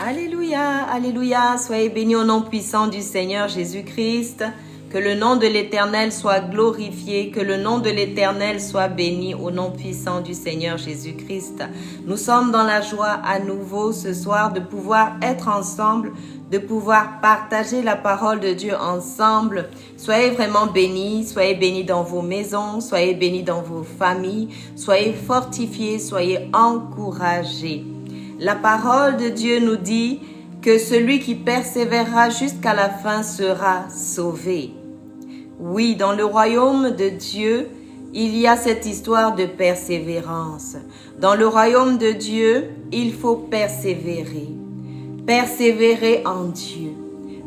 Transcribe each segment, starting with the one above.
Alléluia, alléluia, soyez bénis au nom puissant du Seigneur Jésus-Christ. Que le nom de l'Éternel soit glorifié, que le nom de l'Éternel soit béni au nom puissant du Seigneur Jésus-Christ. Nous sommes dans la joie à nouveau ce soir de pouvoir être ensemble, de pouvoir partager la parole de Dieu ensemble. Soyez vraiment bénis dans vos maisons, soyez bénis dans vos familles, soyez fortifiés, soyez encouragés. La parole de Dieu nous dit que celui qui persévérera jusqu'à la fin sera sauvé. Oui, dans le royaume de Dieu, il y a cette histoire de persévérance. Dans le royaume de Dieu, il faut persévérer. Persévérer en Dieu.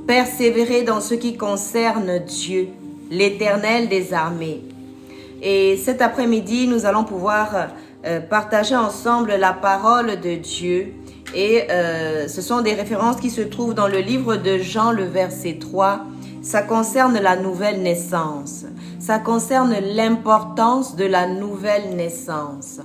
Persévérer dans ce qui concerne Dieu, l'Éternel des armées. Et cet après-midi, nous allons pouvoir partager ensemble la parole de Dieu. Et ce sont des références qui se trouvent dans le livre de Jean, le verset 3. Ça concerne la nouvelle naissance. Ça concerne l'importance de la nouvelle naissance.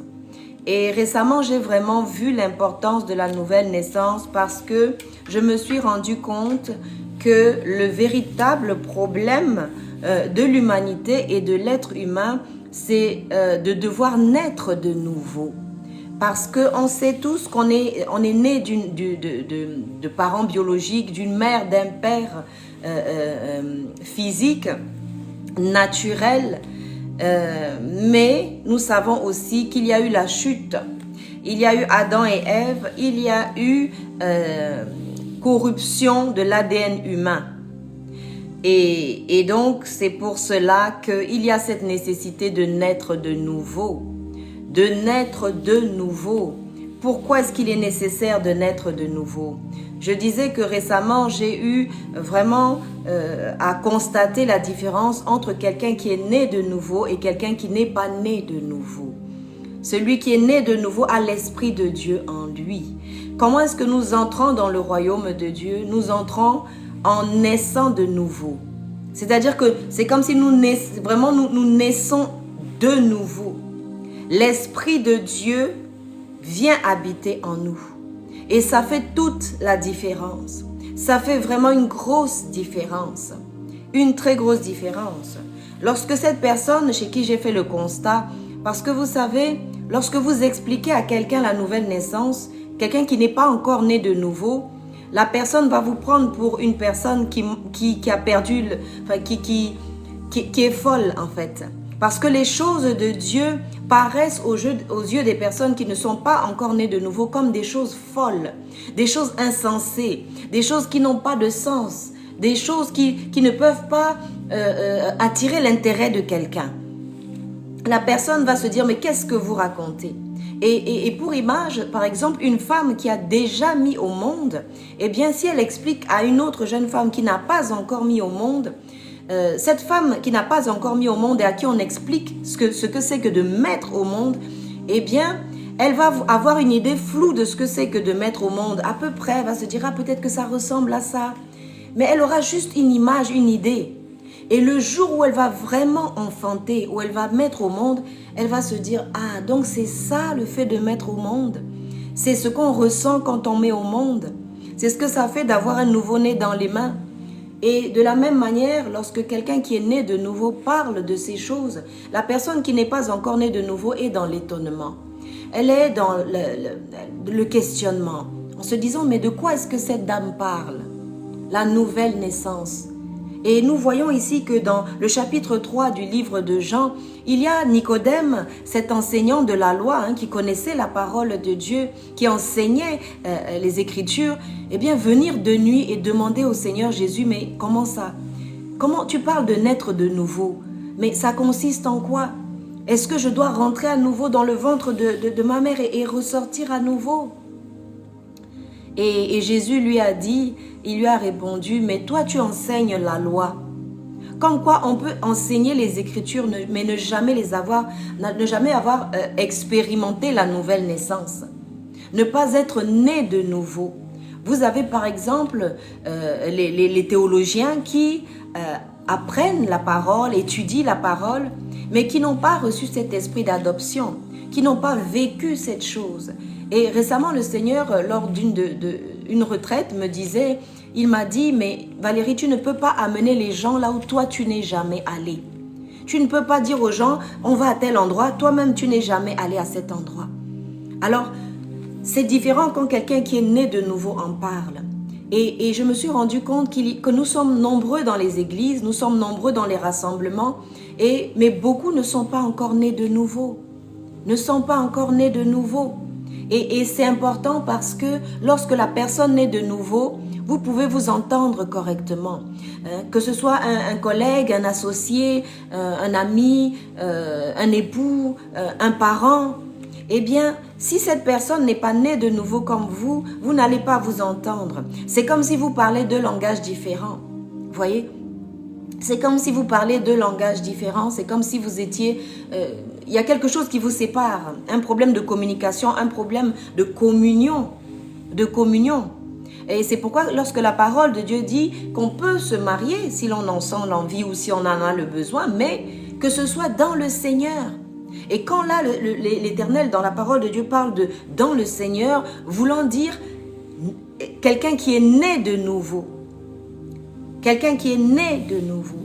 Et récemment, j'ai vraiment vu l'importance de la nouvelle naissance parce que je me suis rendu compte que le véritable problème de l'humanité et de l'être humain, c'est de devoir naître de nouveau. Parce qu'on sait tous qu'on est né de parents biologiques, d'une mère, d'un père physique, naturel. Mais nous savons aussi qu'il y a eu la chute. Il y a eu Adam et Ève. Il y a eu corruption de l'ADN humain. Et donc, c'est pour cela qu'il y a cette nécessité de naître de nouveau. De naître de nouveau. Pourquoi est-ce qu'il est nécessaire de naître de nouveau? Je disais que récemment, j'ai eu vraiment à constater la différence entre quelqu'un qui est né de nouveau et quelqu'un qui n'est pas né de nouveau. Celui qui est né de nouveau a l'Esprit de Dieu en lui. Comment est-ce que nous entrons dans le royaume de Dieu? Nous entrons en naissant de nouveau. C'est-à-dire que c'est comme si nous naissons de nouveau. L'Esprit de Dieu vient habiter en nous. Et ça fait toute la différence. Ça fait vraiment une grosse différence. Une très grosse différence. Lorsque cette personne chez qui j'ai fait le constat, parce que vous savez, lorsque vous expliquez à quelqu'un la nouvelle naissance, quelqu'un qui n'est pas encore né de nouveau, la personne va vous prendre pour une personne qui a perdu, qui est folle en fait. Parce que les choses de Dieu paraissent aux yeux des personnes qui ne sont pas encore nées de nouveau comme des choses folles, des choses insensées, des choses qui n'ont pas de sens, des choses qui ne peuvent pas attirer l'intérêt de quelqu'un. La personne va se dire, mais qu'est-ce que vous racontez? Et pour image, par exemple, une femme qui a déjà mis au monde, eh bien, si elle explique à une autre jeune femme qui n'a pas encore mis au monde, cette femme qui n'a pas encore mis au monde et à qui on explique ce que c'est que de mettre au monde, eh bien, elle va avoir une idée floue de ce que c'est que de mettre au monde. À peu près, elle va se dire, ah, peut-être que ça ressemble à ça. Mais elle aura juste une image, une idée. Et le jour où elle va vraiment enfanter, où elle va mettre au monde, elle va se dire, ah, donc c'est ça le fait de mettre au monde. C'est ce qu'on ressent quand on met au monde. C'est ce que ça fait d'avoir un nouveau-né dans les mains. Et de la même manière, lorsque quelqu'un qui est né de nouveau parle de ces choses, la personne qui n'est pas encore née de nouveau est dans l'étonnement. Elle est dans le questionnement, en se disant, mais de quoi est-ce que cette dame parle? La nouvelle naissance. Et nous voyons ici que dans le chapitre 3 du livre de Jean, il y a Nicodème, cet enseignant de la loi, qui connaissait la parole de Dieu, qui enseignait les Écritures, eh bien venir de nuit et demander au Seigneur Jésus, mais comment ça? Comment tu parles de naître de nouveau? Mais ça consiste en quoi? Est-ce que je dois rentrer à nouveau dans le ventre de ma mère et ressortir à nouveau? Et Jésus lui a dit, il lui a répondu, mais toi tu enseignes la loi. Comme quoi on peut enseigner les Écritures, mais ne jamais avoir expérimenté la nouvelle naissance. Ne pas être né de nouveau. Vous avez par exemple les théologiens qui apprennent la parole, étudient la parole, mais qui n'ont pas reçu cet esprit d'adoption, qui n'ont pas vécu cette chose. Et récemment, le Seigneur, lors une retraite me disait, il m'a dit, mais Valérie, tu ne peux pas amener les gens là où toi tu n'es jamais allé. Tu ne peux pas dire aux gens, on va à tel endroit, toi-même tu n'es jamais allé à cet endroit. Alors, c'est différent quand quelqu'un qui est né de nouveau en parle. Et je me suis rendu compte que nous sommes nombreux dans les églises, nous sommes nombreux dans les rassemblements, mais beaucoup ne sont pas encore nés de nouveau. Ne sont pas encore nés de nouveau. Et c'est important parce que lorsque la personne naît de nouveau, vous pouvez vous entendre correctement. Que ce soit un collègue, un associé, un ami, un époux, un parent. Eh bien, si cette personne n'est pas née de nouveau comme vous, vous n'allez pas vous entendre. C'est comme si vous parlez deux langages différents. Vous voyez? C'est comme si vous parlez deux langages différents. C'est comme si vous étiez... il y a quelque chose qui vous sépare. Un problème de communication, un problème de communion. De communion. Et c'est pourquoi lorsque la parole de Dieu dit qu'on peut se marier si l'on en sent l'envie ou si on en a le besoin, mais que ce soit dans le Seigneur. Et quand là, l'Éternel, dans la parole de Dieu, parle de « dans le Seigneur », voulant dire quelqu'un qui est né de nouveau. Quelqu'un qui est né de nouveau.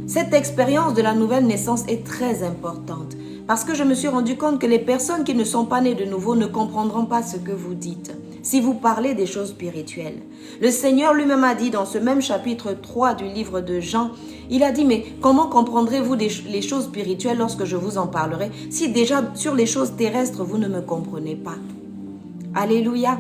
Cette expérience de la nouvelle naissance est très importante. Parce que je me suis rendu compte que les personnes qui ne sont pas nées de nouveau ne comprendront pas ce que vous dites. Si vous parlez des choses spirituelles. Le Seigneur lui-même a dit dans ce même chapitre 3 du livre de Jean, il a dit, mais comment comprendrez-vous les choses spirituelles lorsque je vous en parlerai, si déjà sur les choses terrestres, vous ne me comprenez pas? Alléluia.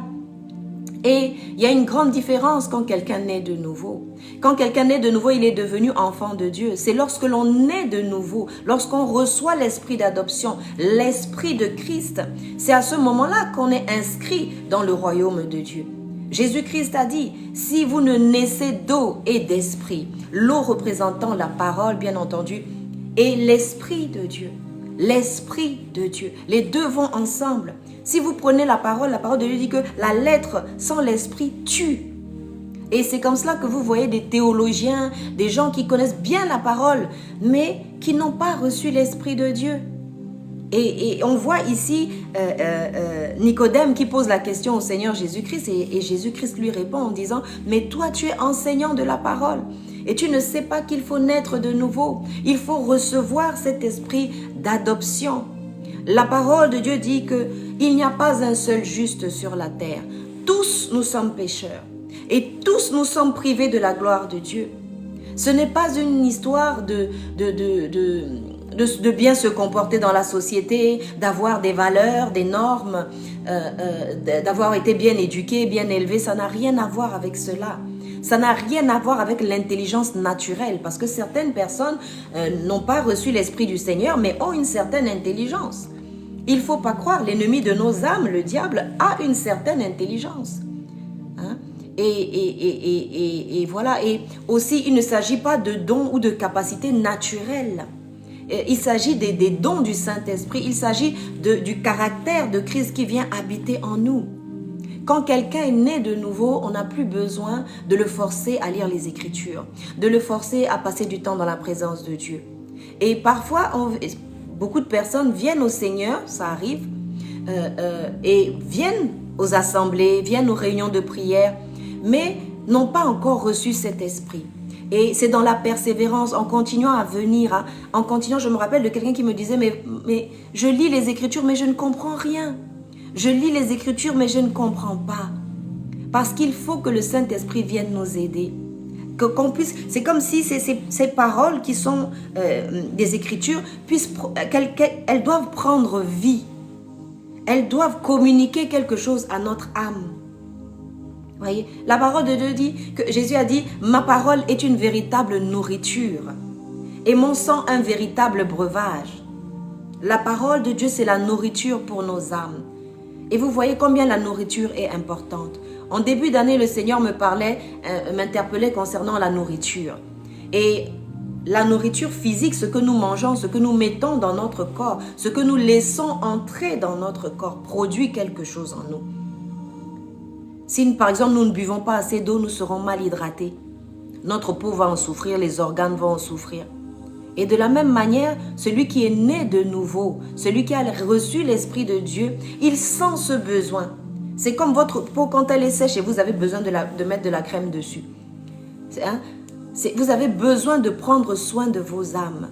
Et il y a une grande différence quand quelqu'un naît de nouveau. Quand quelqu'un naît de nouveau, il est devenu enfant de Dieu. C'est lorsque l'on naît de nouveau, lorsqu'on reçoit l'esprit d'adoption, l'esprit de Christ. C'est à ce moment-là qu'on est inscrit dans le royaume de Dieu. Jésus-Christ a dit, si vous ne naissez d'eau et d'esprit, l'eau représentant la parole, bien entendu, et l'esprit de Dieu. L'esprit de Dieu. Les deux vont ensemble. Si vous prenez la parole de Dieu dit que la lettre sans l'esprit tue. Et c'est comme cela que vous voyez des théologiens, des gens qui connaissent bien la parole, mais qui n'ont pas reçu l'esprit de Dieu. Et on voit ici Nicodème qui pose la question au Seigneur Jésus-Christ et Jésus-Christ lui répond en disant « Mais toi, tu es enseignant de la parole et tu ne sais pas qu'il faut naître de nouveau. Il faut recevoir cet esprit d'adoption. » La parole de Dieu dit qu'il n'y a pas un seul juste sur la terre. Tous nous sommes pécheurs et tous nous sommes privés de la gloire de Dieu. Ce n'est pas une histoire de bien se comporter dans la société, d'avoir des valeurs, des normes, d'avoir été bien éduqué, bien élevé. Ça n'a rien à voir avec cela. Ça n'a rien à voir avec l'intelligence naturelle parce que certaines personnes n'ont pas reçu l'esprit du Seigneur mais ont une certaine intelligence. Il ne faut pas croire, l'ennemi de nos âmes, le diable, a une certaine intelligence. Hein? Et voilà. Et aussi, il ne s'agit pas de dons ou de capacités naturelles. Il s'agit des dons du Saint-Esprit. Il s'agit du caractère de Christ qui vient habiter en nous. Quand quelqu'un est né de nouveau, on n'a plus besoin de le forcer à lire les Écritures, de le forcer à passer du temps dans la présence de Dieu. Et parfois, beaucoup de personnes viennent au Seigneur, ça arrive, et viennent aux assemblées, viennent aux réunions de prière, mais n'ont pas encore reçu cet esprit. Et c'est dans la persévérance, en continuant à venir, en continuant, je me rappelle de quelqu'un qui me disait, mais je lis les Écritures, mais je ne comprends rien. Je lis les Écritures, mais je ne comprends pas. Parce qu'il faut que le Saint-Esprit vienne nous aider. Qu'on puisse, c'est comme si ces paroles qui sont des Écritures, elles doivent prendre vie. Elles doivent communiquer quelque chose à notre âme. Voyez, la parole de Dieu dit que Jésus a dit « Ma parole est une véritable nourriture et mon sang un véritable breuvage. » La parole de Dieu, c'est la nourriture pour nos âmes. Et vous voyez combien la nourriture est importante. En début d'année, le Seigneur m'interpellait concernant la nourriture. Et la nourriture physique, ce que nous mangeons, ce que nous mettons dans notre corps, ce que nous laissons entrer dans notre corps, produit quelque chose en nous. Si, par exemple, nous ne buvons pas assez d'eau, nous serons mal hydratés. Notre peau va en souffrir, les organes vont en souffrir. Et de la même manière, celui qui est né de nouveau, celui qui a reçu l'Esprit de Dieu, il sent ce besoin C'est comme votre peau quand elle est sèche et vous avez besoin de mettre de la crème dessus. Vous avez besoin de prendre soin de vos âmes.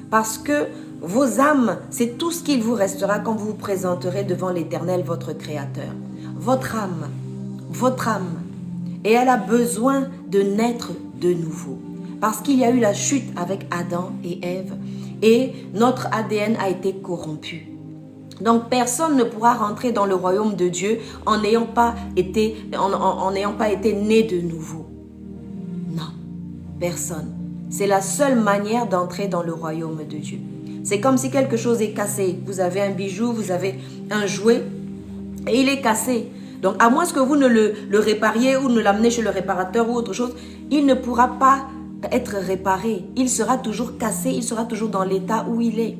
Parce que vos âmes, c'est tout ce qu'il vous restera quand vous vous présenterez devant l'Éternel, votre Créateur. Votre âme. Et elle a besoin de naître de nouveau. Parce qu'il y a eu la chute avec Adam et Ève. Et notre ADN a été corrompu. Donc personne ne pourra rentrer dans le royaume de Dieu en n'ayant pas été né de nouveau. Non, personne. C'est la seule manière d'entrer dans le royaume de Dieu. C'est comme si quelque chose est cassé. Vous avez un bijou, vous avez un jouet et il est cassé. Donc à moins que vous ne le répariez ou ne l'amenez chez le réparateur ou autre chose, il ne pourra pas être réparé. Il sera toujours cassé, il sera toujours dans l'état où il est.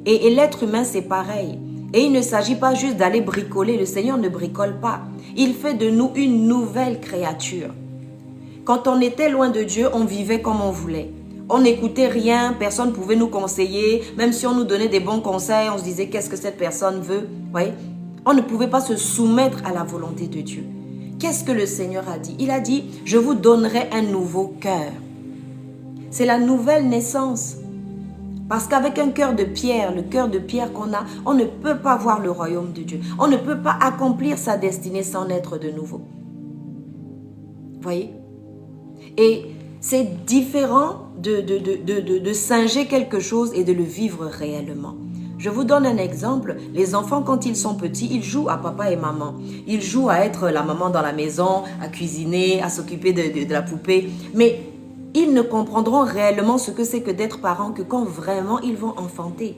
Et l'être humain, c'est pareil. Et il ne s'agit pas juste d'aller bricoler. Le Seigneur ne bricole pas. Il fait de nous une nouvelle créature. Quand on était loin de Dieu, on vivait comme on voulait. On n'écoutait rien, personne ne pouvait nous conseiller. Même si on nous donnait des bons conseils, on se disait qu'est-ce que cette personne veut. Ouais. On ne pouvait pas se soumettre à la volonté de Dieu. Qu'est-ce que le Seigneur a dit? Il a dit, je vous donnerai un nouveau cœur. C'est la nouvelle naissance. Parce qu'avec un cœur de pierre, le cœur de pierre qu'on a, on ne peut pas voir le royaume de Dieu. On ne peut pas accomplir sa destinée sans naître de nouveau. Voyez? Et c'est différent de singer quelque chose et de le vivre réellement. Je vous donne un exemple. Les enfants, quand ils sont petits, ils jouent à papa et maman. Ils jouent à être la maman dans la maison, à cuisiner, à s'occuper de la poupée. Mais ils ne comprendront réellement ce que c'est que d'être parents que quand vraiment ils vont enfanter.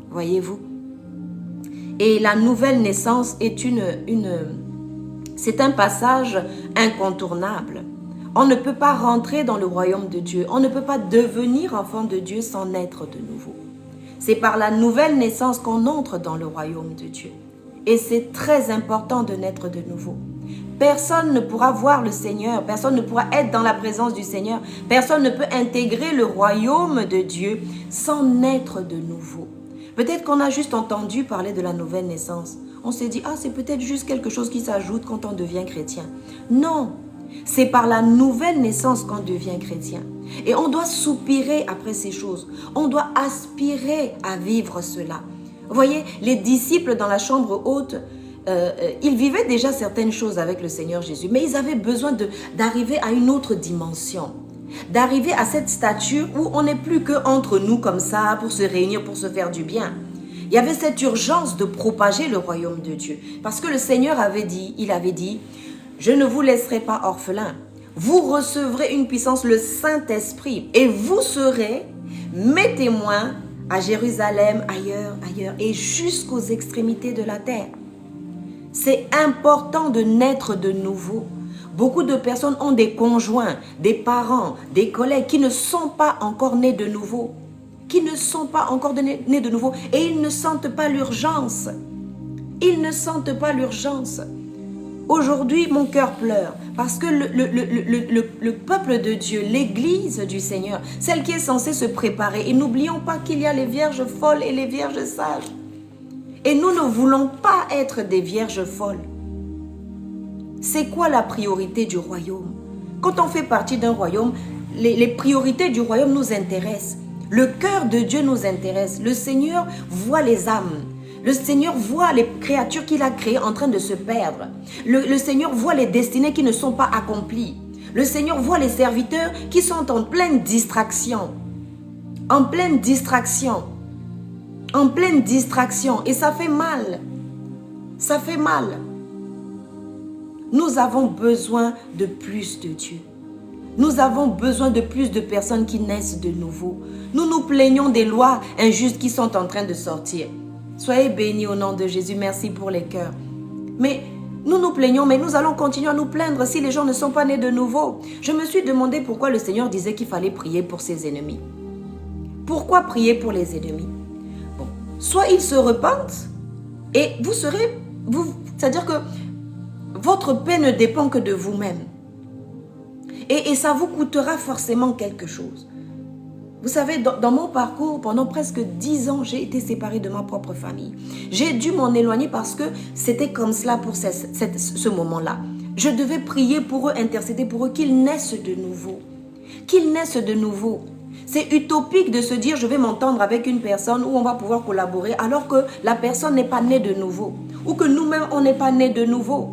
Voyez-vous? Et la nouvelle naissance est c'est un passage incontournable. On ne peut pas rentrer dans le royaume de Dieu. On ne peut pas devenir enfant de Dieu sans naître de nouveau. C'est par la nouvelle naissance qu'on entre dans le royaume de Dieu. Et c'est très important de naître de nouveau. Personne ne pourra voir le Seigneur. Personne ne pourra être dans la présence du Seigneur. Personne ne peut intégrer le royaume de Dieu sans naître de nouveau. Peut-être qu'on a juste entendu parler de la nouvelle naissance. On s'est dit, c'est peut-être juste quelque chose qui s'ajoute quand on devient chrétien. Non, c'est par la nouvelle naissance qu'on devient chrétien. Et on doit soupirer après ces choses. On doit aspirer à vivre cela. Vous voyez, les disciples dans la chambre haute, ils vivaient déjà certaines choses avec le Seigneur Jésus, mais ils avaient besoin d'arriver à une autre dimension, d'arriver à cette stature où on n'est plus qu'entre nous comme ça pour se réunir, pour se faire du bien. Il y avait cette urgence de propager le royaume de Dieu, parce que le Seigneur avait dit, je ne vous laisserai pas orphelins, vous recevrez une puissance, le Saint-Esprit, et vous serez mes témoins à Jérusalem, ailleurs, et jusqu'aux extrémités de la terre. C'est important de naître de nouveau. Beaucoup de personnes ont des conjoints, des parents, des collègues qui ne sont pas encore nés de nouveau. Et ils ne sentent pas l'urgence. Aujourd'hui, mon cœur pleure parce que le peuple de Dieu, l'église du Seigneur, celle qui est censée se préparer, et n'oublions pas qu'il y a les vierges folles et les vierges sages. Et nous ne voulons pas être des vierges folles. C'est quoi la priorité du royaume? Quand on fait partie d'un royaume, les priorités du royaume nous intéressent. Le cœur de Dieu nous intéresse. Le Seigneur voit les âmes. Le Seigneur voit les créatures qu'il a créées en train de se perdre. Le Seigneur voit les destinées qui ne sont pas accomplies. Le Seigneur voit les serviteurs qui sont en pleine distraction. En pleine distraction. Et ça fait mal. Nous avons besoin de plus de Dieu. Nous avons besoin de plus de personnes qui naissent de nouveau. Nous nous plaignons des lois injustes qui sont en train de sortir. Soyez bénis au nom de Jésus. Merci pour les cœurs. Mais nous nous plaignons, mais nous allons continuer à nous plaindre si les gens ne sont pas nés de nouveau. Je me suis demandé pourquoi le Seigneur disait qu'il fallait prier pour ses ennemis. Pourquoi prier pour les ennemis? Soit ils se repentent et c'est-à-dire que votre paix ne dépend que de vous-même. Et ça vous coûtera forcément quelque chose. Vous savez, dans mon parcours, pendant presque 10 ans, j'ai été séparée de ma propre famille. J'ai dû m'en éloigner parce que c'était comme cela pour ce moment-là. Je devais prier pour eux, intercéder pour eux, qu'ils naissent de nouveau. Qu'ils naissent de nouveau. C'est utopique de se dire, je vais m'entendre avec une personne où on va pouvoir collaborer alors que la personne n'est pas née de nouveau. Ou que nous-mêmes, on n'est pas nés de nouveau.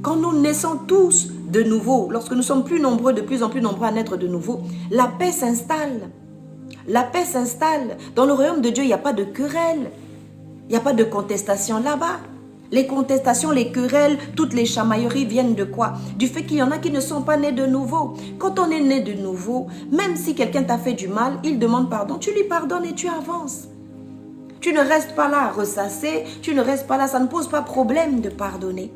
Quand nous naissons tous de nouveau, lorsque nous sommes plus nombreux, de plus en plus nombreux à naître de nouveau, la paix s'installe. La paix s'installe. Dans le royaume de Dieu, il n'y a pas de querelle. Il n'y a pas de contestation là-bas. Les contestations, les querelles, toutes les chamailleries viennent de quoi? Du fait qu'il y en a qui ne sont pas nés de nouveau. Quand on est né de nouveau, même si quelqu'un t'a fait du mal, il demande pardon, tu lui pardonnes et tu avances. Tu ne restes pas là à ressasser, tu ne restes pas là, ça ne pose pas problème de pardonner.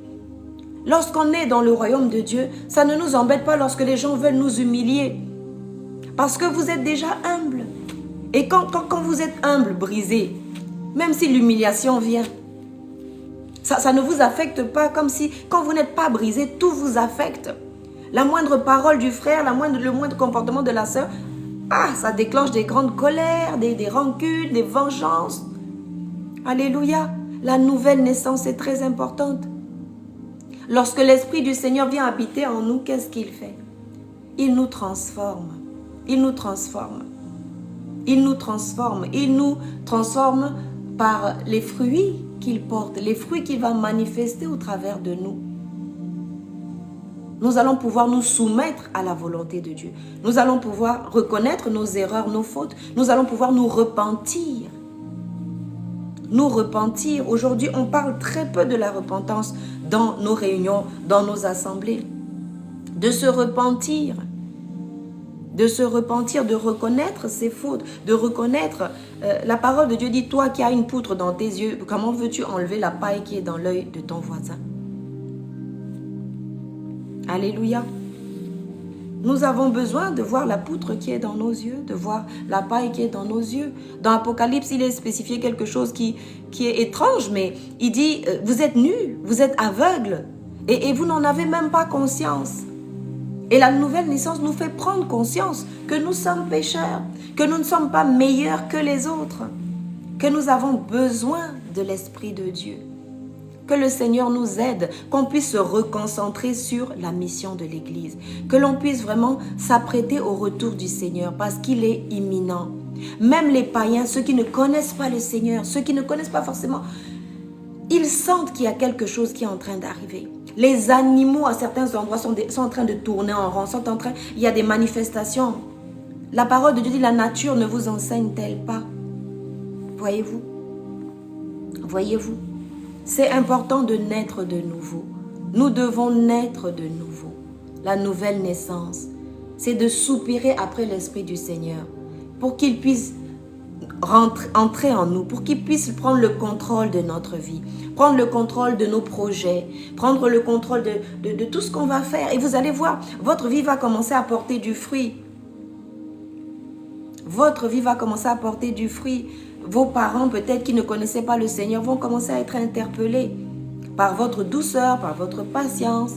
Lorsqu'on est dans le royaume de Dieu, ça ne nous embête pas lorsque les gens veulent nous humilier. Parce que vous êtes déjà humble. Et quand vous êtes humble, brisé, même si l'humiliation vient, ça ne vous affecte pas comme si, quand vous n'êtes pas brisé, tout vous affecte. La moindre parole du frère, le moindre comportement de la sœur, ça déclenche des grandes colères, des rancunes, des vengeances. Alléluia. La nouvelle naissance est très importante. Lorsque l'Esprit du Seigneur vient habiter en nous, qu'est-ce qu'il fait? Il nous transforme. Il nous transforme. Il nous transforme. Il nous transforme par les fruits qu'il porte, les fruits qu'il va manifester au travers de nous. Nous allons pouvoir nous soumettre à la volonté de Dieu. Nous allons pouvoir reconnaître nos erreurs, nos fautes. Nous allons pouvoir nous repentir. Nous repentir. Aujourd'hui, on parle très peu de la repentance dans nos réunions, dans nos assemblées. De se repentir. De se repentir, de reconnaître ses fautes, de reconnaître, la parole de Dieu dit, toi qui as une poutre dans tes yeux, comment veux-tu enlever la paille qui est dans l'œil de ton voisin? Alléluia. Nous avons besoin de voir la poutre qui est dans nos yeux, de voir la paille qui est dans nos yeux. Dans Apocalypse, il est spécifié quelque chose qui est étrange, mais il dit, vous êtes nus, vous êtes aveugles, et vous n'en avez même pas conscience. Et la nouvelle naissance nous fait prendre conscience que nous sommes pécheurs, que nous ne sommes pas meilleurs que les autres, que nous avons besoin de l'Esprit de Dieu. Que le Seigneur nous aide, qu'on puisse se reconcentrer sur la mission de l'Église, que l'on puisse vraiment s'apprêter au retour du Seigneur parce qu'il est imminent. Même les païens, ceux qui ne connaissent pas le Seigneur, ceux qui ne connaissent pas forcément, ils sentent qu'il y a quelque chose qui est en train d'arriver. Les animaux à certains endroits sont en train de tourner en rond, il y a des manifestations. La parole de Dieu dit, la nature ne vous enseigne-t-elle pas? Voyez-vous? Voyez-vous? C'est important de naître de nouveau. Nous devons naître de nouveau. La nouvelle naissance, c'est de soupirer après l'Esprit du Seigneur pour qu'il puisse entrer en nous, pour qu'il puisse prendre le contrôle de notre vie, prendre le contrôle de nos projets, prendre le contrôle de tout ce qu'on va faire. Et vous allez voir, votre vie va commencer à porter du fruit. Votre vie va commencer à porter du fruit. Vos parents, peut-être qui ne connaissaient pas le Seigneur, vont commencer à être interpellés par votre douceur, par votre patience,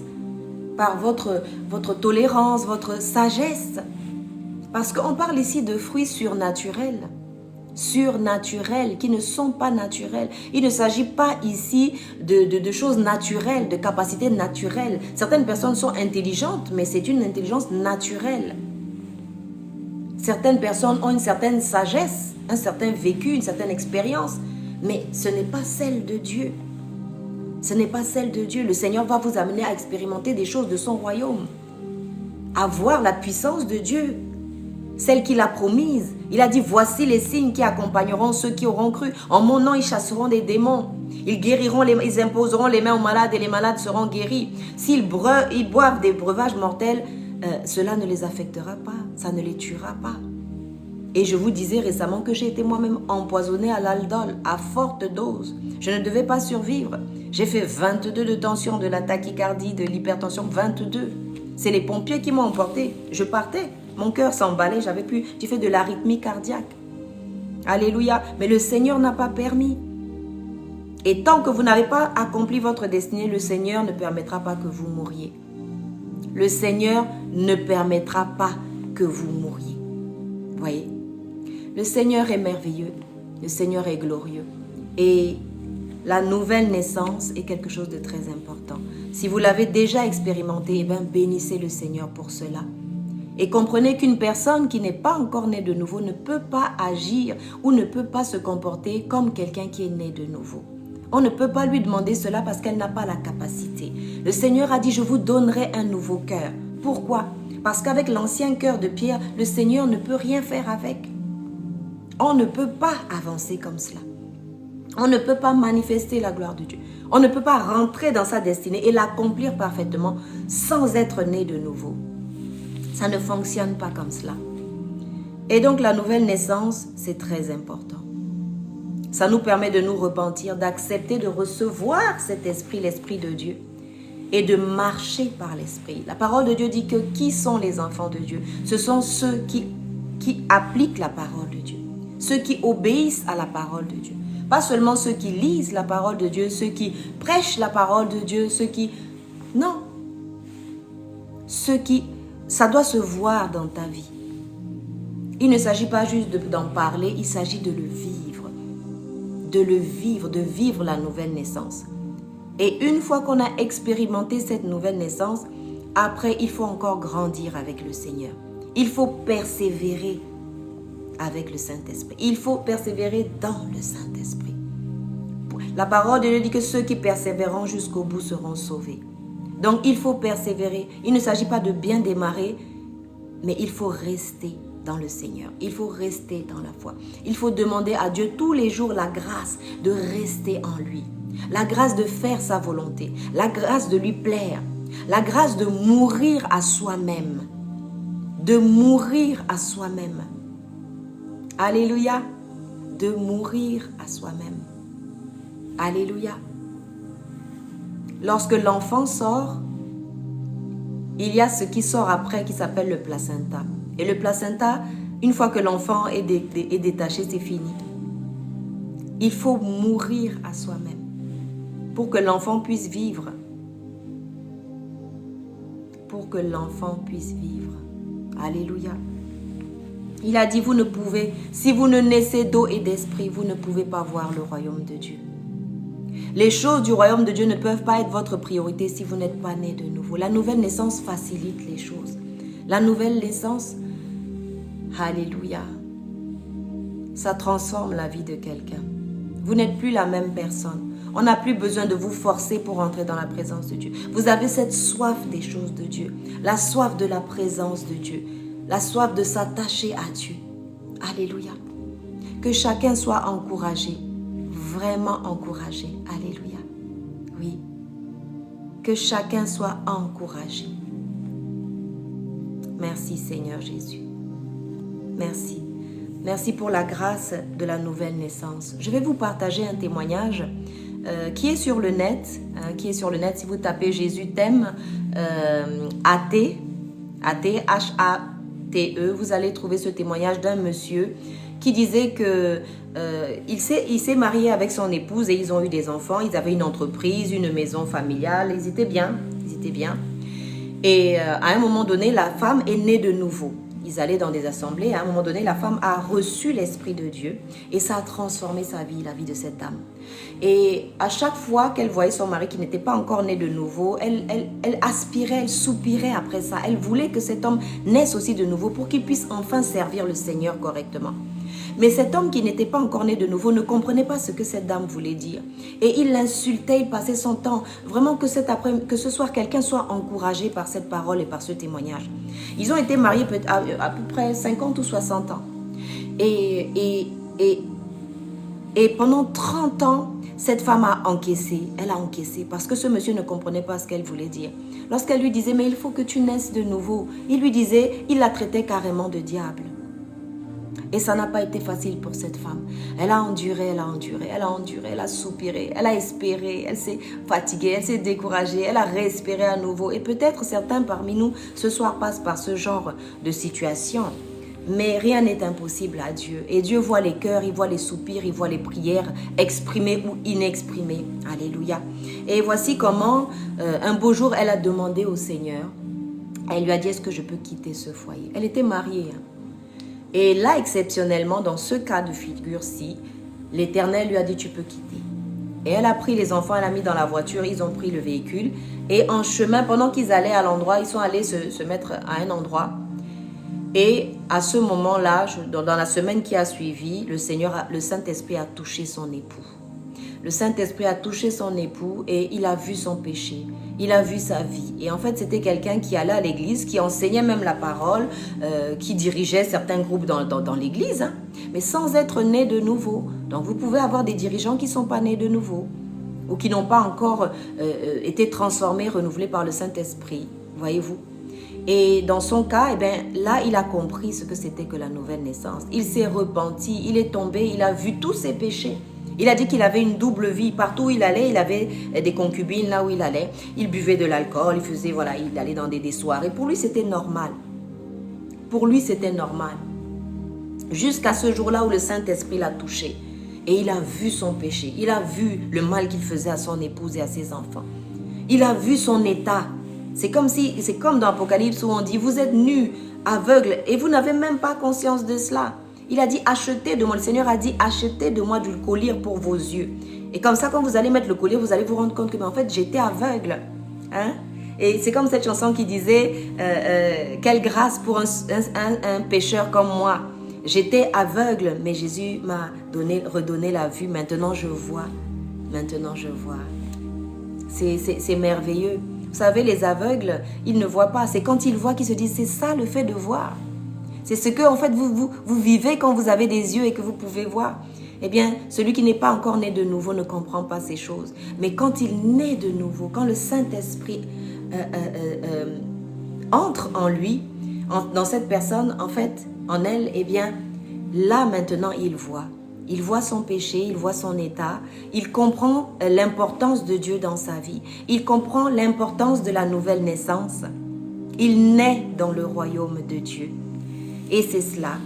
par votre tolérance, votre sagesse. Parce qu'on parle ici de fruits surnaturels. Surnaturels, qui ne sont pas naturels. Il ne s'agit pas ici de choses naturelles, de capacités naturelles. Certaines personnes sont intelligentes, mais c'est une intelligence naturelle. Certaines personnes ont une certaine sagesse, un certain vécu, une certaine expérience, mais ce n'est pas celle de Dieu. Ce n'est pas celle de Dieu. Le Seigneur va vous amener à expérimenter des choses de son royaume, à voir la puissance de Dieu, celle qu'il a promise. Il a dit, voici les signes qui accompagneront ceux qui auront cru. En mon nom, ils chasseront des démons. Ils guériront, ils imposeront les mains aux malades et les malades seront guéris. S'ils boivent des breuvages mortels, cela ne les affectera pas, ça ne les tuera pas. Et je vous disais récemment que j'ai été moi-même empoisonnée à l'aldol, à forte dose. Je ne devais pas survivre. J'ai fait 22 de tension, de la tachycardie, de l'hypertension, 22. C'est les pompiers qui m'ont emporté. Je partais, mon cœur s'emballait, j'ai fait de l'arythmie cardiaque. Alléluia. Mais le Seigneur n'a pas permis. Et tant que vous n'avez pas accompli votre destinée, le Seigneur ne permettra pas que vous mouriez. Le Seigneur ne permettra pas que vous mouriez. Vous voyez? Le Seigneur est merveilleux, le Seigneur est glorieux. Et la nouvelle naissance est quelque chose de très important. Si vous l'avez déjà expérimenté, eh bien, bénissez le Seigneur pour cela. Et comprenez qu'une personne qui n'est pas encore née de nouveau ne peut pas agir ou ne peut pas se comporter comme quelqu'un qui est né de nouveau. On ne peut pas lui demander cela parce qu'elle n'a pas la capacité. Le Seigneur a dit, je vous donnerai un nouveau cœur. Pourquoi? Parce qu'avec l'ancien cœur de pierre, le Seigneur ne peut rien faire avec. On ne peut pas avancer comme cela. On ne peut pas manifester la gloire de Dieu. On ne peut pas rentrer dans sa destinée et l'accomplir parfaitement sans être né de nouveau. Ça ne fonctionne pas comme cela. Et donc la nouvelle naissance, c'est très important. Ça nous permet de nous repentir, d'accepter de recevoir cet esprit, l'esprit de Dieu, et de marcher par l'esprit. La parole de Dieu dit que qui sont les enfants de Dieu? Ce sont ceux qui appliquent la parole de Dieu, ceux qui obéissent à la parole de Dieu. Pas seulement ceux qui lisent la parole de Dieu, ceux qui prêchent la parole de Dieu, ceux qui... Non. Ceux qui... Ça doit se voir dans ta vie. Il ne s'agit pas juste d'en parler, il s'agit de le vivre. De le vivre, de vivre la nouvelle naissance. Et une fois qu'on a expérimenté cette nouvelle naissance, après, il faut encore grandir avec le Seigneur. Il faut persévérer avec le Saint-Esprit. Il faut persévérer dans le Saint-Esprit. La parole de Dieu dit que ceux qui persévéreront jusqu'au bout seront sauvés. Donc, il faut persévérer. Il ne s'agit pas de bien démarrer, mais il faut rester dans le Seigneur. Il faut rester dans la foi. Il faut demander à Dieu tous les jours la grâce de rester en lui. La grâce de faire sa volonté. La grâce de lui plaire. La grâce de mourir à soi-même. De mourir à soi-même. Alléluia. De mourir à soi-même. Alléluia. Lorsque l'enfant sort, il y a ce qui sort après qui s'appelle le placenta. Et le placenta, une fois que l'enfant est détaché, c'est fini. Il faut mourir à soi-même pour que l'enfant puisse vivre. Pour que l'enfant puisse vivre. Alléluia. Il a dit, vous ne pouvez, si vous ne naissez d'eau et d'esprit, vous ne pouvez pas voir le royaume de Dieu. Les choses du royaume de Dieu ne peuvent pas être votre priorité si vous n'êtes pas né de nouveau. La nouvelle naissance facilite les choses. La nouvelle naissance, alléluia, ça transforme la vie de quelqu'un. Vous n'êtes plus la même personne. On n'a plus besoin de vous forcer pour entrer dans la présence de Dieu. Vous avez cette soif des choses de Dieu, la soif de la présence de Dieu, la soif de s'attacher à Dieu. Alléluia. Que chacun soit encouragé, vraiment encouragé. Alléluia. Oui. Que chacun soit encouragé. Merci Seigneur Jésus. Merci. Merci pour la grâce de la nouvelle naissance. Je vais vous partager un témoignage qui est sur le net. Si vous tapez Jésus t'aime, A-T, H-A-T-E, vous allez trouver ce témoignage d'un monsieur qui disait que il s'est marié avec son épouse et ils ont eu des enfants. Ils avaient une entreprise, une maison familiale. Ils étaient bien. Et à un moment donné, la femme est née de nouveau. Ils allaient dans des assemblées. À un moment donné, la femme a reçu l'Esprit de Dieu et ça a transformé sa vie, la vie de cette dame. Et à chaque fois qu'elle voyait son mari qui n'était pas encore né de nouveau, elle aspirait, elle soupirait après ça. Elle voulait que cet homme naisse aussi de nouveau pour qu'il puisse enfin servir le Seigneur correctement. Mais cet homme qui n'était pas encore né de nouveau ne comprenait pas ce que cette dame voulait dire. Et il l'insultait, il passait son temps. Vraiment que ce soir, quelqu'un soit encouragé par cette parole et par ce témoignage. Ils ont été mariés à peu près 50 ou 60 ans. Et pendant 30 ans, cette femme a encaissé. Elle a encaissé parce que ce monsieur ne comprenait pas ce qu'elle voulait dire. Lorsqu'elle lui disait, mais il faut que tu naisses de nouveau, il lui disait, il la traitait carrément de diable. Et ça n'a pas été facile pour cette femme. Elle a enduré, elle a soupiré, elle a espéré, elle s'est fatiguée, elle s'est découragée, elle a réespéré à nouveau. Et peut-être certains parmi nous ce soir passent par ce genre de situation. Mais rien n'est impossible à Dieu. Et Dieu voit les cœurs, il voit les soupirs, il voit les prières exprimées ou inexprimées. Alléluia. Et voici comment, un beau jour, elle a demandé au Seigneur. Elle lui a dit, est-ce que je peux quitter ce foyer? Elle était mariée. Et là, exceptionnellement, dans ce cas de figure-ci, l'Éternel lui a dit, tu peux quitter. Et elle a pris les enfants, elle a mis dans la voiture, ils ont pris le véhicule. Et en chemin, pendant qu'ils allaient à l'endroit, ils sont allés se mettre à un endroit. Et à ce moment-là, dans la semaine qui a suivi, le Saint-Esprit a touché son époux. Le Saint-Esprit a touché son époux et il a vu son péché. Il a vu sa vie. Et en fait, c'était quelqu'un qui allait à l'église, qui enseignait même la parole, qui dirigeait certains groupes dans l'église, hein, mais sans être né de nouveau. Donc, vous pouvez avoir des dirigeants qui ne sont pas nés de nouveau ou qui n'ont pas encore été transformés, renouvelés par le Saint-Esprit. Voyez-vous? Et dans son cas, eh bien, là, il a compris ce que c'était que la nouvelle naissance. Il s'est repenti, il est tombé, il a vu tous ses péchés. Il a dit qu'il avait une double vie. Partout où il allait, il avait des concubines là où il allait. Il buvait de l'alcool, il allait dans des soirées. Pour lui, c'était normal. Pour lui, c'était normal. Jusqu'à ce jour-là où le Saint-Esprit l'a touché. Et il a vu son péché. Il a vu le mal qu'il faisait à son épouse et à ses enfants. Il a vu son état. C'est comme dans Apocalypse où on dit, vous êtes nus, aveugles, et vous n'avez même pas conscience de cela. Il a dit, achetez de moi. Le Seigneur a dit, achetez de moi du collier pour vos yeux. Et comme ça, quand vous allez mettre le collier, vous allez vous rendre compte que, en fait, j'étais aveugle. Hein? Et c'est comme cette chanson qui disait, quelle grâce pour un pécheur comme moi. J'étais aveugle, mais Jésus m'a redonné la vue. Maintenant, je vois. Maintenant, je vois. C'est merveilleux. Vous savez, les aveugles, ils ne voient pas. C'est quand ils voient qu'ils se disent, c'est ça le fait de voir. C'est ce que, en fait, vous vivez quand vous avez des yeux et que vous pouvez voir. Eh bien, celui qui n'est pas encore né de nouveau ne comprend pas ces choses. Mais quand il naît de nouveau, quand le Saint-Esprit entre en lui, dans cette personne, en fait, en elle, eh bien, là, maintenant, il voit. Il voit son péché, il voit son état, il comprend l'importance de Dieu dans sa vie, il comprend l'importance de la nouvelle naissance. Il naît dans le royaume de Dieu. Et c'est cela.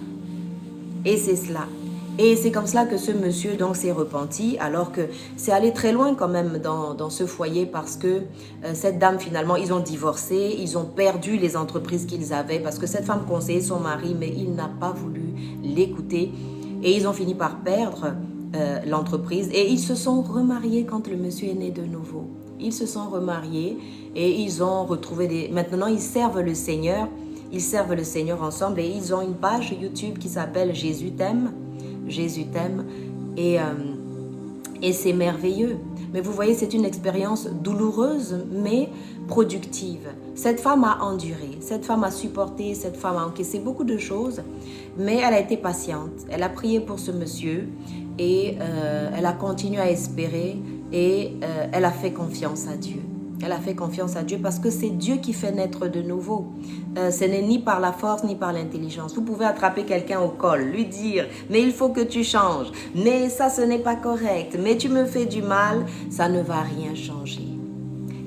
Et c'est cela. Et c'est comme cela que ce monsieur donc s'est repenti, alors que c'est allé très loin quand même dans ce foyer parce que cette dame finalement, ils ont divorcé, ils ont perdu les entreprises qu'ils avaient parce que cette femme conseillait son mari, mais il n'a pas voulu l'écouter. Et ils ont fini par perdre l'entreprise et ils se sont remariés quand le monsieur est né de nouveau. Ils se sont remariés et ils ont retrouvé Maintenant, ils servent le Seigneur. Ils servent le Seigneur ensemble et ils ont une page YouTube qui s'appelle Jésus t'aime. Jésus t'aime. Et c'est merveilleux. Mais vous voyez, c'est une expérience douloureuse mais productive. Cette femme a enduré, cette femme a supporté, cette femme a encaissé beaucoup de choses, mais elle a été patiente. Elle a prié pour ce monsieur et elle a continué à espérer et elle a fait confiance à Dieu. Elle a fait confiance à Dieu parce que c'est Dieu qui fait naître de nouveau. Ce n'est ni par la force ni par l'intelligence. Vous pouvez attraper quelqu'un au col, lui dire « mais il faut que tu changes, mais ça ce n'est pas correct, mais tu me fais du mal », ça ne va rien changer.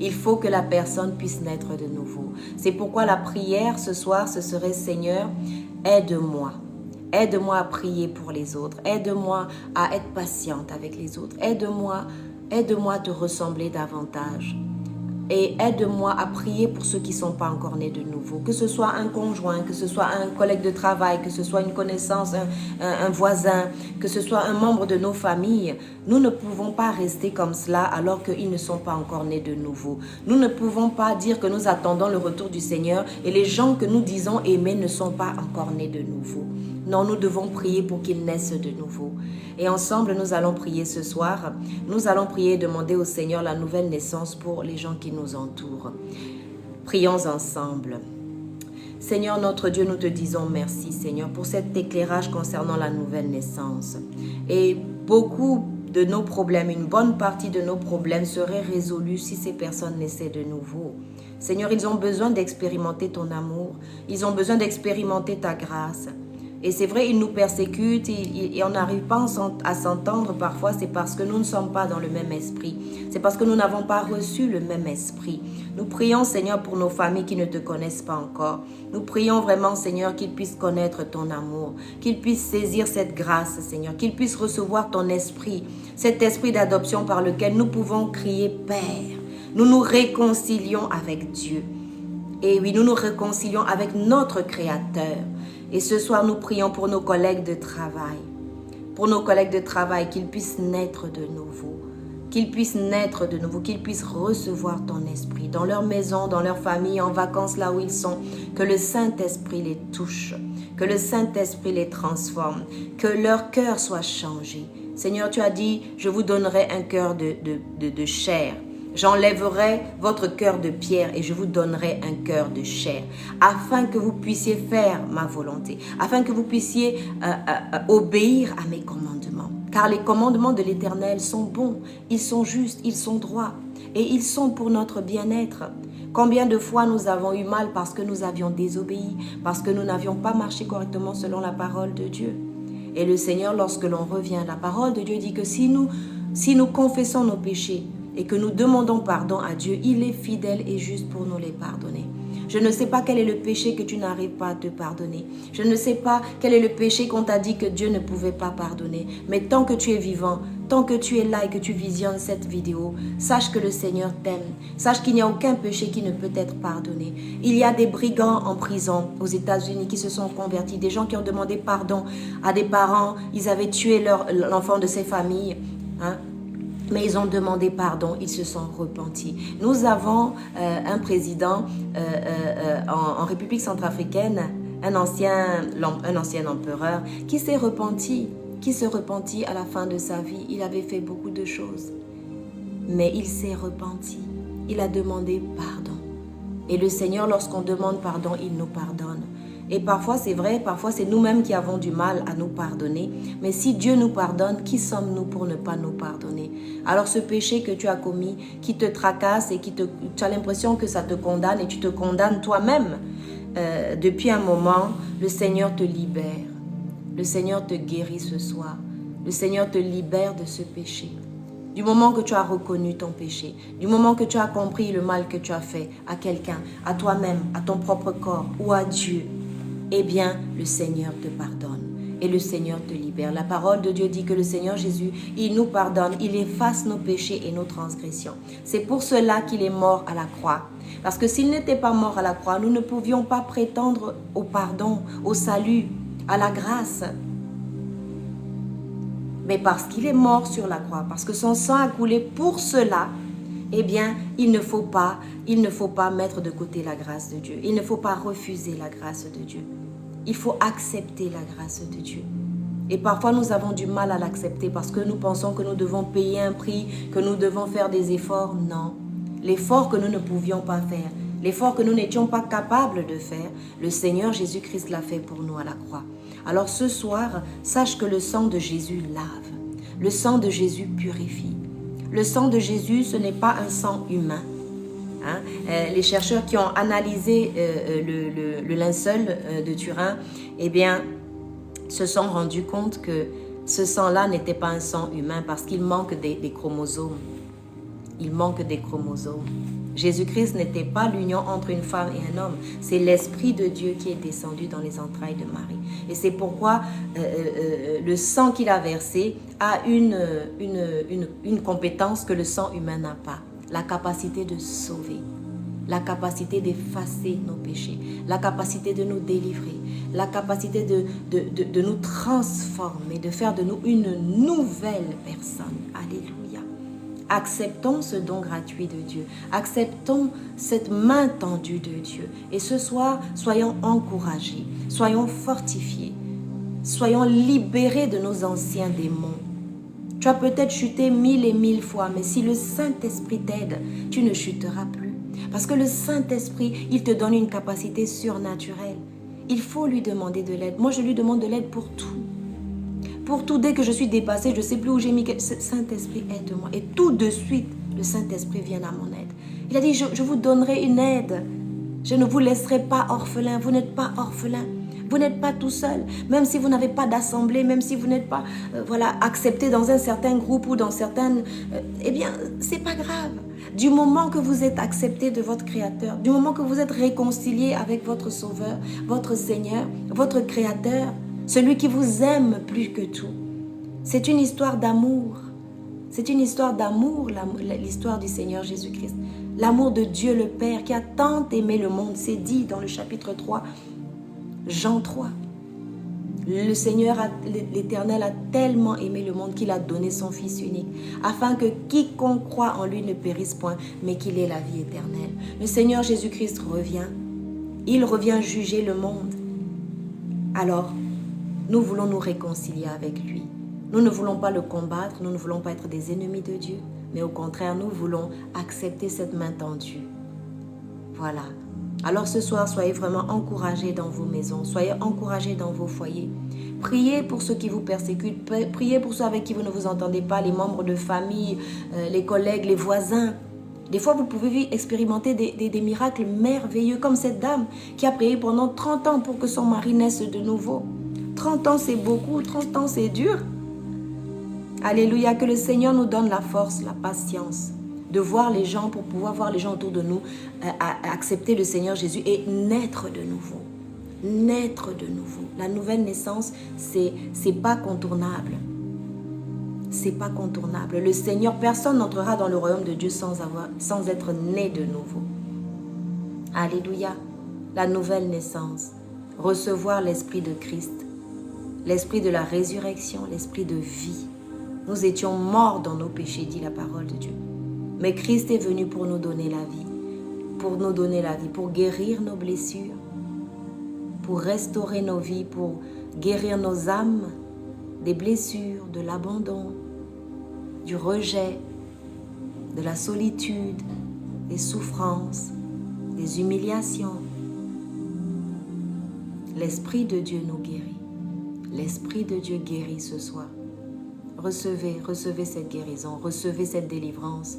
Il faut que la personne puisse naître de nouveau. C'est pourquoi la prière ce soir, ce serait « Seigneur, aide-moi. Aide-moi à prier pour les autres. Aide-moi à être patiente avec les autres. Aide-moi à te ressembler davantage. » Et aide-moi à prier pour ceux qui ne sont pas encore nés de nouveau. Que ce soit un conjoint, que ce soit un collègue de travail, que ce soit une connaissance, un voisin, que ce soit un membre de nos familles. Nous ne pouvons pas rester comme cela alors qu'ils ne sont pas encore nés de nouveau. Nous ne pouvons pas dire que nous attendons le retour du Seigneur et les gens que nous disons aimer ne sont pas encore nés de nouveau. Non, nous devons prier pour qu'ils naissent de nouveau. Et ensemble, nous allons prier ce soir. Nous allons prier et demander au Seigneur la nouvelle naissance pour les gens qui nous entourent. Prions ensemble. Seigneur notre Dieu, nous te disons merci Seigneur pour cet éclairage concernant la nouvelle naissance. Et beaucoup de nos problèmes, une bonne partie de nos problèmes seraient résolus si ces personnes naissaient de nouveau. Seigneur, ils ont besoin d'expérimenter ton amour. Ils ont besoin d'expérimenter ta grâce. Et c'est vrai, ils nous persécutent et on n'arrive pas à s'entendre parfois, c'est parce que nous ne sommes pas dans le même esprit. C'est parce que nous n'avons pas reçu le même esprit. Nous prions, Seigneur, pour nos familles qui ne te connaissent pas encore. Nous prions vraiment, Seigneur, qu'ils puissent connaître ton amour, qu'ils puissent saisir cette grâce, Seigneur, qu'ils puissent recevoir ton esprit, cet esprit d'adoption par lequel nous pouvons crier « Père ». Nous nous réconcilions avec Dieu. Et oui, nous nous réconcilions avec notre Créateur. Et ce soir, nous prions pour nos collègues de travail. Pour nos collègues de travail, qu'ils puissent naître de nouveau. Qu'ils puissent naître de nouveau, qu'ils puissent recevoir ton esprit dans leur maison, dans leur famille, en vacances là où ils sont. Que le Saint-Esprit les touche, que le Saint-Esprit les transforme, que leur cœur soit changé. Seigneur, tu as dit, je vous donnerai un cœur de chair. J'enlèverai votre cœur de pierre et je vous donnerai un cœur de chair, afin que vous puissiez faire ma volonté, afin que vous puissiez obéir à mes commandements. Car les commandements de l'Éternel sont bons, ils sont justes, ils sont droits et ils sont pour notre bien-être. Combien de fois nous avons eu mal parce que nous avions désobéi, parce que nous n'avions pas marché correctement selon la parole de Dieu. Et le Seigneur, lorsque l'on revient, la parole de Dieu dit que si nous confessons nos péchés et que nous demandons pardon à Dieu, il est fidèle et juste pour nous les pardonner. Je ne sais pas quel est le péché que tu n'arrives pas à te pardonner. Je ne sais pas quel est le péché qu'on t'a dit que Dieu ne pouvait pas pardonner. Mais tant que tu es vivant, tant que tu es là et que tu visionnes cette vidéo, sache que le Seigneur t'aime. Sache qu'il n'y a aucun péché qui ne peut être pardonné. Il y a des brigands en prison aux États-Unis qui se sont convertis, des gens qui ont demandé pardon à des parents. Ils avaient tué l'enfant de ces familles, mais ils ont demandé pardon, ils se sont repentis. Nous avons un président en République centrafricaine, un ancien empereur, qui s'est repenti, se repentit à la fin de sa vie. Il avait fait beaucoup de choses, mais il s'est repenti. Il a demandé pardon. Et le Seigneur, lorsqu'on demande pardon, il nous pardonne. Et parfois, c'est vrai, parfois c'est nous-mêmes qui avons du mal à nous pardonner. Mais si Dieu nous pardonne, qui sommes-nous pour ne pas nous pardonner? Alors ce péché que tu as commis, qui te tracasse et tu as l'impression que ça te condamne et tu te condamnes toi-même, depuis un moment, le Seigneur te libère. Le Seigneur te guérit ce soir. Le Seigneur te libère de ce péché. Du moment que tu as reconnu ton péché, du moment que tu as compris le mal que tu as fait à quelqu'un, à toi-même, à ton propre corps ou à Dieu, eh bien, le Seigneur te pardonne et le Seigneur te libère. La parole de Dieu dit que le Seigneur Jésus, il nous pardonne, il efface nos péchés et nos transgressions. C'est pour cela qu'il est mort à la croix. Parce que s'il n'était pas mort à la croix, nous ne pouvions pas prétendre au pardon, au salut, à la grâce. Mais parce qu'il est mort sur la croix, parce que son sang a coulé pour cela, eh bien, il ne faut pas mettre de côté la grâce de Dieu. Il ne faut pas refuser la grâce de Dieu. Il faut accepter la grâce de Dieu. Et parfois, nous avons du mal à l'accepter parce que nous pensons que nous devons payer un prix, que nous devons faire des efforts. Non. L'effort que nous ne pouvions pas faire, l'effort que nous n'étions pas capables de faire, le Seigneur Jésus-Christ l'a fait pour nous à la croix. Alors ce soir, sache que le sang de Jésus lave. Le sang de Jésus purifie. Le sang de Jésus, ce n'est pas un sang humain. Les chercheurs qui ont analysé le linceul de Turin, eh bien, se sont rendus compte que ce sang-là n'était pas un sang humain parce qu'il manque des chromosomes. Il manque des chromosomes. Jésus-Christ n'était pas l'union entre une femme et un homme. C'est l'Esprit de Dieu qui est descendu dans les entrailles de Marie. Et c'est pourquoi le sang qu'il a versé a une compétence que le sang humain n'a pas. La capacité de sauver, la capacité d'effacer nos péchés, la capacité de nous délivrer, la capacité de nous transformer, de faire de nous une nouvelle personne. Alléluia. Acceptons ce don gratuit de Dieu. Acceptons cette main tendue de Dieu. Et ce soir, soyons encouragés, soyons fortifiés, soyons libérés de nos anciens démons. Tu as peut-être chuté 1000 et 1000 fois, mais si le Saint-Esprit t'aide, tu ne chuteras plus. Parce que le Saint-Esprit, il te donne une capacité surnaturelle. Il faut lui demander de l'aide. Moi, je lui demande de l'aide pour tout. Pour tout, dès que je suis dépassée, je ne sais plus où j'ai mis. Saint-Esprit, aide-moi. Et tout de suite, le Saint-Esprit vient à mon aide. Il a dit, je vous donnerai une aide. Je ne vous laisserai pas orphelin. Vous n'êtes pas orphelin. Vous n'êtes pas tout seul. Même si vous n'avez pas d'assemblée, même si vous n'êtes pas accepté dans un certain groupe ou dans certaines... eh bien, ce n'est pas grave. Du moment que vous êtes accepté de votre Créateur, du moment que vous êtes réconcilié avec votre Sauveur, votre Seigneur, votre Créateur, celui qui vous aime plus que tout. C'est une histoire d'amour. C'est une histoire d'amour, l'histoire du Seigneur Jésus-Christ. L'amour de Dieu le Père qui a tant aimé le monde, c'est dit dans le chapitre 3, Jean 3. Le Seigneur, l'Éternel, a tellement aimé le monde qu'il a donné son Fils unique, afin que quiconque croit en lui ne périsse point, mais qu'il ait la vie éternelle. Le Seigneur Jésus-Christ revient. Il revient juger le monde. Alors, nous voulons nous réconcilier avec lui. Nous ne voulons pas le combattre, nous ne voulons pas être des ennemis de Dieu, mais au contraire, nous voulons accepter cette main tendue. Voilà. Alors ce soir, soyez vraiment encouragés dans vos maisons, soyez encouragés dans vos foyers. Priez pour ceux qui vous persécutent, priez pour ceux avec qui vous ne vous entendez pas, les membres de famille, les collègues, les voisins. Des fois, vous pouvez expérimenter des miracles merveilleux, comme cette dame qui a prié pendant 30 ans pour que son mari naisse de nouveau. 30 ans, c'est beaucoup, 30 ans, c'est dur. Alléluia, que le Seigneur nous donne la force, la patience de voir les gens, pour pouvoir voir les gens autour de nous accepter le Seigneur Jésus et naître de nouveau. Naître de nouveau. La nouvelle naissance, c'est pas contournable. C'est pas contournable. Le Seigneur, personne n'entrera dans le royaume de Dieu sans être né de nouveau. Alléluia. La nouvelle naissance. Recevoir l'Esprit de Christ. L'Esprit de la résurrection, l'Esprit de vie. Nous étions morts dans nos péchés, dit la parole de Dieu. Mais Christ est venu pour nous donner la vie. Pour nous donner la vie, pour guérir nos blessures, pour restaurer nos vies, pour guérir nos âmes des blessures, de l'abandon, du rejet, de la solitude, des souffrances, des humiliations. L'Esprit de Dieu nous guérit. L'Esprit de Dieu guérit ce soir. Recevez cette guérison, recevez cette délivrance,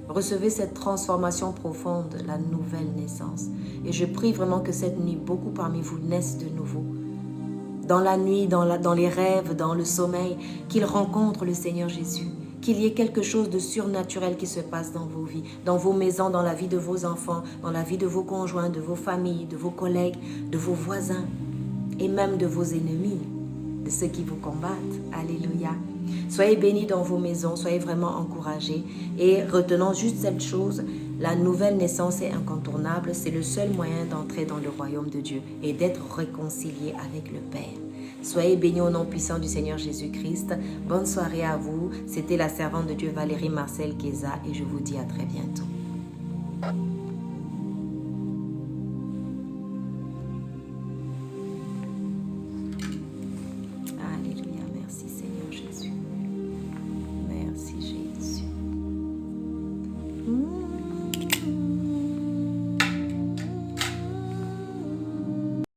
recevez cette transformation profonde, la nouvelle naissance. Et je prie vraiment que cette nuit, beaucoup parmi vous naissent de nouveau. Dans la nuit, dans les rêves, dans le sommeil, qu'ils rencontrent le Seigneur Jésus, qu'il y ait quelque chose de surnaturel qui se passe dans vos vies, dans vos maisons, dans la vie de vos enfants, dans la vie de vos conjoints, de vos familles, de vos collègues, de vos voisins et même de vos ennemis, de ceux qui vous combattent. Alléluia. Soyez bénis dans vos maisons, soyez vraiment encouragés et retenons juste cette chose, la nouvelle naissance est incontournable, c'est le seul moyen d'entrer dans le royaume de Dieu et d'être réconcilié avec le Père. Soyez bénis au nom puissant du Seigneur Jésus-Christ. Bonne soirée à vous. C'était la servante de Dieu Valérie Marcel Keza et je vous dis à très bientôt.